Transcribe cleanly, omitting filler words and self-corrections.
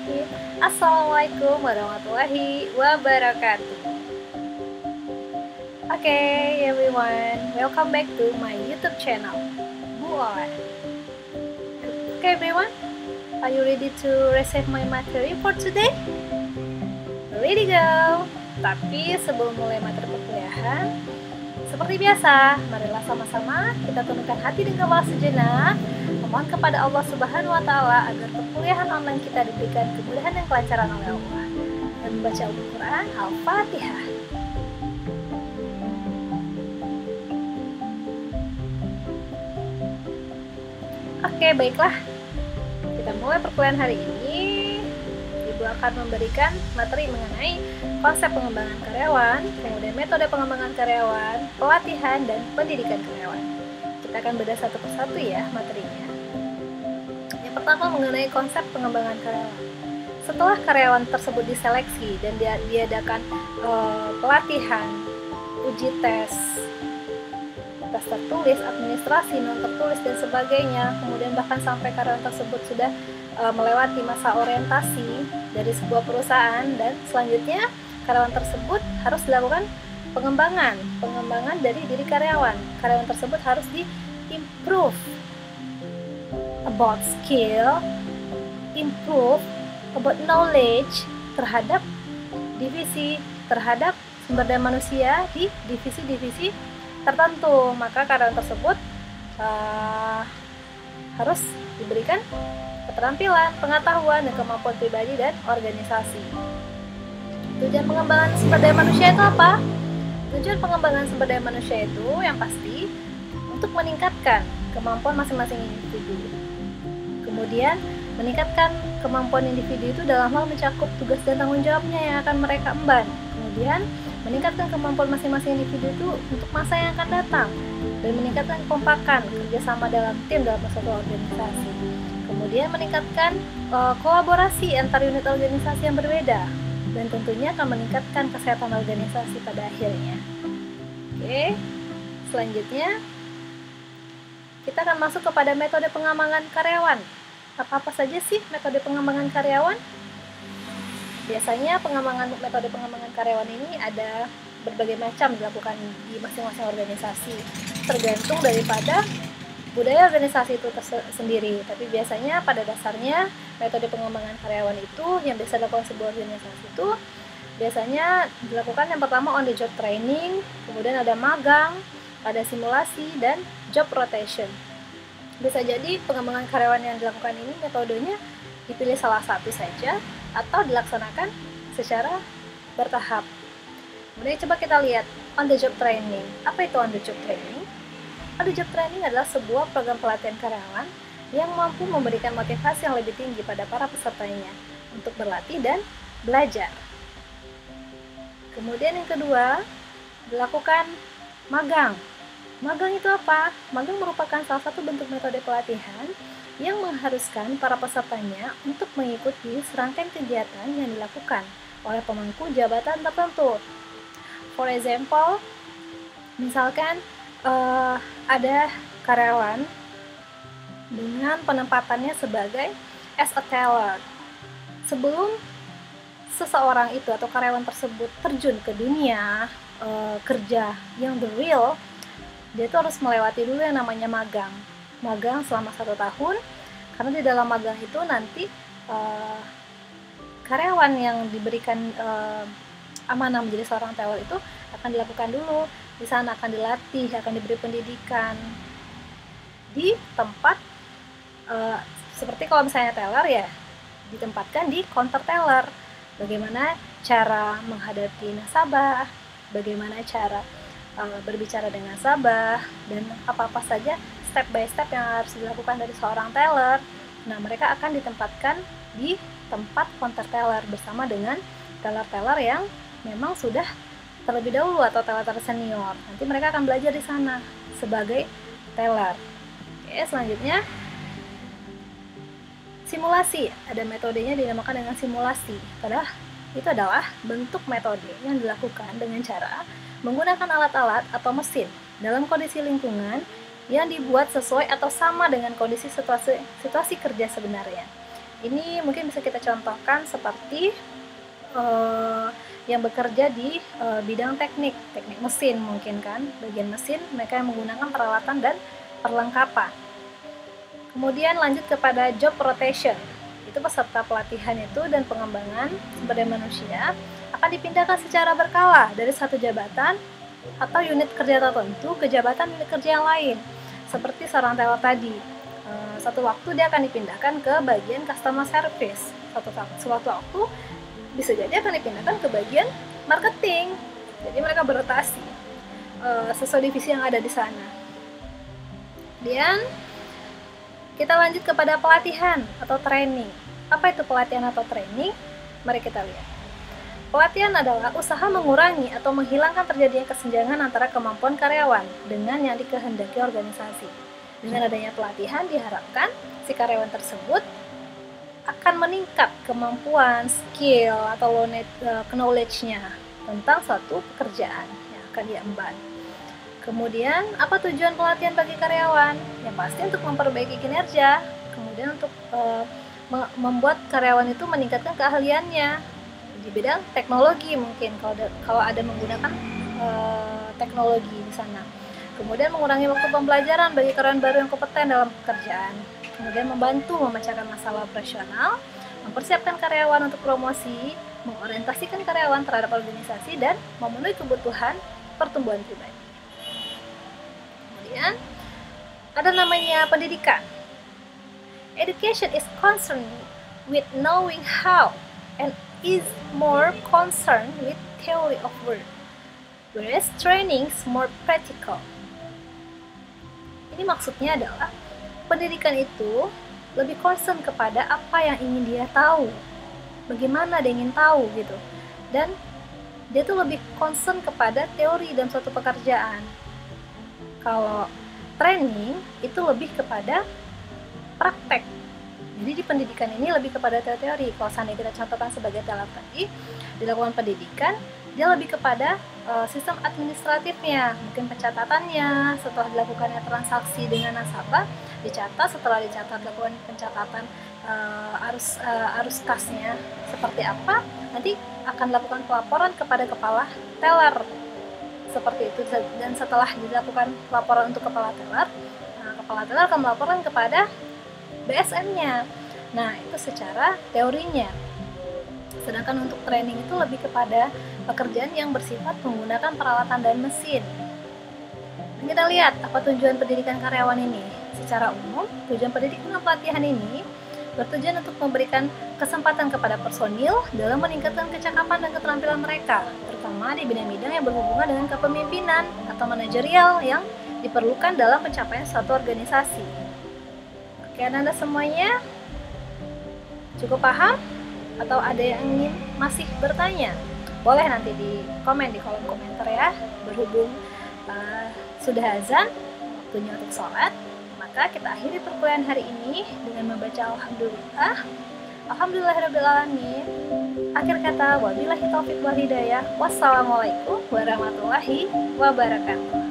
Bismillahirrahmanirrahim. Assalamualaikum warahmatullahi wabarakatuh. Okay, everyone, welcome back to my YouTube channel, Bu Ola. Okay, everyone, are you ready to receive my materi for today? Ready go! Tapi sebelum mulai materi perkuliahan, seperti biasa, marilah sama-sama kita tundukkan hati dan kepala sejenak, memohon kepada Allah Subhanahu wa Ta'ala agar perkuliahan online kita diberikan kemudahan dan kelancaran oleh Allah, dan membaca Al-Quran Al-Fatihah. Oke, baiklah, kita mulai perkuliahan hari ini. Ibu akan memberikan materi mengenai konsep pengembangan karyawan, kemudian metode pengembangan karyawan, pelatihan, dan pendidikan karyawan. Kita akan bedah satu persatu ya materinya. Yang pertama mengenai konsep pengembangan karyawan. Setelah karyawan tersebut diseleksi dan diadakan pelatihan, uji tes tertulis, administrasi, non tertulis, dan sebagainya, kemudian bahkan sampai karyawan tersebut sudah melewati masa orientasi dari sebuah perusahaan, dan selanjutnya karyawan tersebut harus dilakukan pengembangan dari diri karyawan. Karyawan tersebut harus di-improve about skill, improve about knowledge terhadap sumber daya manusia di divisi-divisi tertentu. Maka karyawan tersebut harus diberikan keterampilan, pengetahuan, dan kemampuan pribadi dan organisasi. Tujuan pengembangan sumber daya manusia itu apa? Tujuan pengembangan sumber daya manusia itu yang pasti untuk meningkatkan kemampuan masing-masing individu. Kemudian meningkatkan kemampuan individu itu dalam hal mencakup tugas dan tanggung jawabnya yang akan mereka emban. Kemudian meningkatkan kemampuan masing-masing individu itu untuk masa yang akan datang, dan meningkatkan kekompakan, kerjasama dalam tim dalam suatu organisasi. Kemudian meningkatkan kolaborasi antar unit organisasi yang berbeda, dan tentunya akan meningkatkan kesehatan organisasi pada akhirnya. Oke, selanjutnya kita akan masuk kepada metode pengembangan karyawan. Apa saja sih metode pengembangan karyawan? Biasanya metode pengembangan karyawan ini ada berbagai macam dilakukan di masing-masing organisasi, tergantung daripada budaya organisasi itu sendiri. Tapi biasanya pada dasarnya metode pengembangan karyawan itu yang biasa dilakukan sebuah organisasi itu biasanya dilakukan yang pertama on the job training, kemudian ada magang, ada simulasi, dan job rotation. Bisa jadi pengembangan karyawan yang dilakukan ini metodenya dipilih salah satu saja atau dilaksanakan secara bertahap. Kemudian coba kita lihat on the job training. Apa itu on the job training? On the job training adalah sebuah program pelatihan karyawan yang mampu memberikan motivasi yang lebih tinggi pada para pesertanya untuk berlatih dan belajar. Kemudian yang kedua, dilakukan magang. Magang itu apa? Magang merupakan salah satu bentuk metode pelatihan yang mengharuskan para pesertanya untuk mengikuti serangkaian kegiatan yang dilakukan oleh pemangku jabatan tertentu. For example, misalkan ada karyawan dengan penempatannya sebagai as a teller. Sebelum seseorang itu atau karyawan tersebut terjun ke dunia kerja yang the real, dia itu harus melewati dulu yang namanya magang selama 1 tahun, karena di dalam magang itu nanti karyawan yang diberikan amanah menjadi seorang teller itu akan dilakukan dulu. Di sana akan dilatih, akan diberi pendidikan di tempat seperti kalau misalnya teller ya ditempatkan di counter teller. Bagaimana cara menghadapi nasabah, bagaimana cara berbicara dengan nasabah, dan apa-apa saja step by step yang harus dilakukan dari seorang teller. Nah, mereka akan ditempatkan di tempat counter teller bersama dengan teller-teller yang memang sudah terlebih dahulu atau teller senior. Nanti mereka akan belajar di sana sebagai teller. Oke, selanjutnya simulasi. Ada metodenya dinamakan dengan simulasi. Padahal itu adalah bentuk metode yang dilakukan dengan cara menggunakan alat-alat atau mesin dalam kondisi lingkungan yang dibuat sesuai atau sama dengan kondisi situasi kerja sebenarnya. Ini mungkin bisa kita contohkan seperti yang bekerja di bidang teknik mesin mungkin kan, bagian mesin mereka yang menggunakan peralatan dan perlengkapan. Kemudian lanjut kepada job rotation. Itu peserta pelatihan itu dan pengembangan sumber daya manusia akan dipindahkan secara berkala dari satu jabatan atau unit kerja tertentu ke jabatan unit kerja yang lain. Seperti seorang teller tadi. Satu waktu dia akan dipindahkan ke bagian customer service. Suatu waktu bisa jadi akan dipindahkan ke bagian marketing. Jadi mereka berotasi sesuai divisi yang ada di sana. Kemudian kita lanjut kepada pelatihan atau training. Apa itu pelatihan atau training? Mari kita lihat. Pelatihan adalah usaha mengurangi atau menghilangkan terjadinya kesenjangan antara kemampuan karyawan dengan yang dikehendaki organisasi. Dengan adanya pelatihan diharapkan si karyawan tersebut akan meningkat kemampuan, skill atau knowledge-nya tentang suatu pekerjaan yang akan dia emban. Kemudian, apa tujuan pelatihan bagi karyawan? Yang pasti untuk memperbaiki kinerja, kemudian untuk membuat karyawan itu meningkatkan keahliannya di bidang teknologi mungkin kalau ada menggunakan teknologi di sana. Kemudian mengurangi waktu pembelajaran bagi karyawan baru yang kompeten dalam pekerjaan. Kemudian membantu memecahkan masalah operasional, mempersiapkan karyawan untuk promosi, mengorientasikan karyawan terhadap organisasi, dan memenuhi kebutuhan pertumbuhan pribadi. Kemudian ada namanya pendidikan. Education is concerned with knowing how and is more concerned with theory of work, whereas training is more practical. Ini maksudnya adalah pendidikan itu lebih concern kepada apa yang ingin dia tahu, bagaimana dia ingin tahu gitu, dan dia tuh lebih concern kepada teori dan suatu pekerjaan. Kalau training itu lebih kepada praktek. Jadi di pendidikan ini lebih kepada teori. Kalau seandainya kita contohkan sebagai teller tadi, dilakukan pendidikan, dia lebih kepada sistem administratifnya, mungkin pencatatannya, setelah dilakukannya transaksi dengan nasabah, dicatat, setelah dicatat dilakukan pencatatan arus kasnya seperti apa, nanti akan dilakukan pelaporan kepada kepala teller seperti itu. Dan setelah dilakukan laporan untuk kepala teller akan melaporkan kepada BSM-nya. Nah, itu secara teorinya. Sedangkan untuk training itu lebih kepada pekerjaan yang bersifat menggunakan peralatan dan mesin. Kita lihat apa tujuan pendidikan karyawan ini. Secara umum, tujuan pendidikan dan pelatihan ini bertujuan untuk memberikan kesempatan kepada personil dalam meningkatkan kecakapan dan keterampilan mereka, terutama di bidang-bidang yang berhubungan dengan kepemimpinan atau manajerial yang diperlukan dalam pencapaian suatu organisasi. Oke, Anda semuanya cukup paham? Atau ada yang ingin masih bertanya? Boleh nanti di komen di kolom komentar ya. Berhubung sudah azan, waktunya untuk sholat, maka kita akhiri perkuliahan hari ini dengan membaca Alhamdulillah. Alhamdulillahirrabbilalamin. Akhir kata, wabillahi taufiq wal hidayah. Wassalamualaikum warahmatullahi wabarakatuh.